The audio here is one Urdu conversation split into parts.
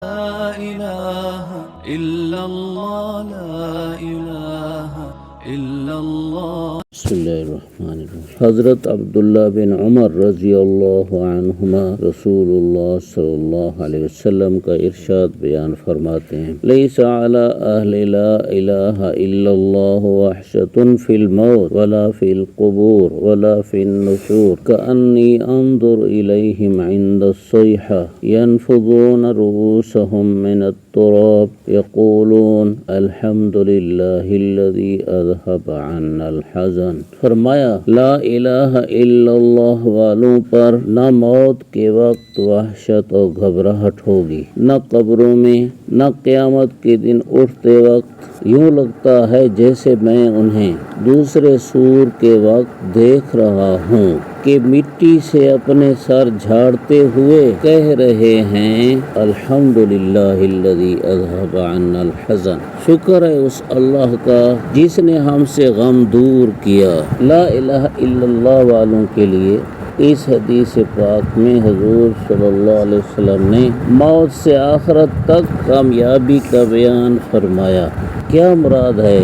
لا إله إلا الله لا إله إلا الله بسم اللہ الرحمن الرحیم۔ حضرت عبداللہ بن عمر رضی اللہ عنہما رسول اللہ صلی اللہ علیہ وسلم کا ارشاد بیان فرماتے ہیں، لیس علی اہل لا الہ الا اللہ وحشۃ فی الموت ولا فی القبور ولا فی النشور کأنی انظر الیہم عند الصیحہ ینفضون رؤوسهم من التراب یقولون الحمد للہ الذی اذهب عنا الحزن۔ فرمایا لا الہ الا اللہ والوں پر نہ موت کے وقت وحشت اور گھبراہٹ ہوگی، نہ قبروں میں، نہ قیامت کے دن اٹھتے وقت یوں لگتا ہے جیسے میں انہیں دوسرے سور کے وقت دیکھ رہا ہوں کہ مٹی سے اپنے سر جھاڑتے ہوئے کہہ رہے ہیں الحمدللہ الذی اذھب عنا الحزن، شکر ہے اس اللہ کا جس نے ہم سے غم دور کیا۔ لا الہ الا اللہ والوں کے لیے اس حدیث پاک میں حضور صلی اللہ علیہ وسلم نے موت سے آخرت تک کامیابی کا بیان فرمایا۔ کیا مراد ہے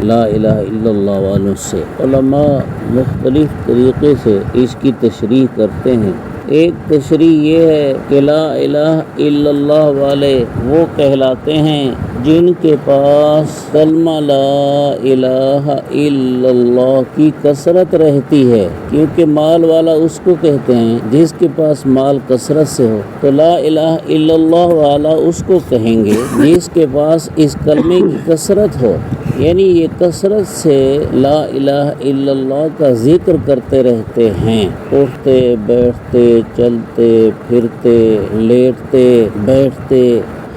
لا الہ الا اللہ والوں سے؟ علماء مختلف طریقے سے اس کی تشریح کرتے ہیں۔ ایک تشریح یہ ہے کہ لا الہ الا اللہ والے وہ کہلاتے ہیں جن کے پاس کلمہ لا الہ الا اللہ کی کثرت رہتی ہے، کیونکہ مال والا اس کو کہتے ہیں جس کے پاس مال کثرت سے ہو، تو لا الہ الا اللہ والا اس کو کہیں گے جس کے پاس اس کلمے کی کثرت ہو، یعنی یہ کثرت سے لا الہ الا اللہ کا ذکر کرتے رہتے ہیں، اٹھتے بیٹھتے چلتے پھرتے لیٹتے بیٹھتے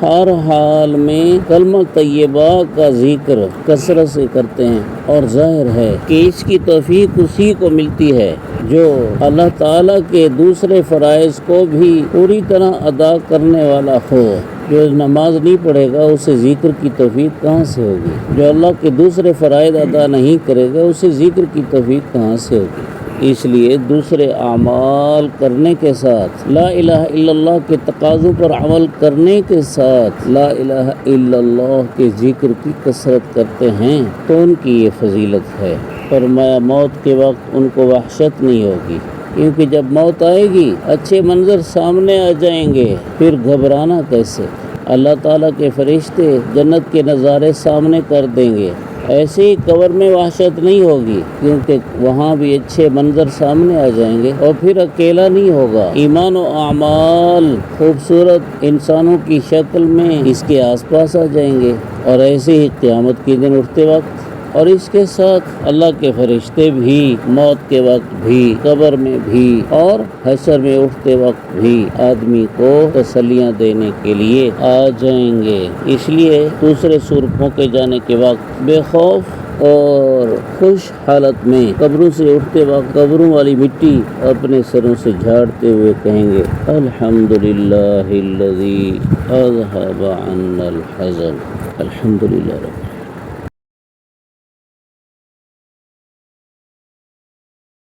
ہر حال میں کلمہ طیبہ کا ذکر کثرت سے کرتے ہیں۔ اور ظاہر ہے کہ اس کی توفیق اسی کو ملتی ہے جو اللہ تعالیٰ کے دوسرے فرائض کو بھی پوری طرح ادا کرنے والا ہو۔ جو نماز نہیں پڑھے گا اسے ذکر کی توفیق کہاں سے ہوگی؟ جو اللہ کے دوسرے فرائض ادا نہیں کرے گا اسے ذکر کی توفیق کہاں سے ہوگی؟ اس لیے دوسرے اعمال کرنے کے ساتھ لا الہ الا اللہ کے تقاضوں پر عمل کرنے کے ساتھ لا الہ الا اللہ کے ذکر کی کثرت کرتے ہیں تو ان کی یہ فضیلت ہے۔ فرمایا موت کے وقت ان کو وحشت نہیں ہوگی، کیونکہ جب موت آئے گی اچھے منظر سامنے آ جائیں گے، پھر گھبرانا کیسے؟ اللہ تعالیٰ کے فرشتے جنت کے نظارے سامنے کر دیں گے، ایسے ہی قبر میں وحشت نہیں ہوگی کیونکہ وہاں بھی اچھے منظر سامنے آ جائیں گے، اور پھر اکیلا نہیں ہوگا، ایمان و اعمال خوبصورت انسانوں کی شکل میں اس کے آس پاس آ جائیں گے، اور ایسے ہی قیامت کے دن اٹھتے وقت اور اس کے ساتھ اللہ کے فرشتے بھی موت کے وقت بھی قبر میں بھی اور حشر میں اٹھتے وقت بھی آدمی کو تسلیاں دینے کے لیے آ جائیں گے۔ اس لیے دوسرے سور پھونکے جانے کے وقت بے خوف اور خوش حالت میں قبروں سے اٹھتے وقت قبروں والی مٹی اپنے سروں سے جھاڑتے ہوئے کہیں گے الحمدللہ الذی اذھب عنا الحزن، الحمدللہ رب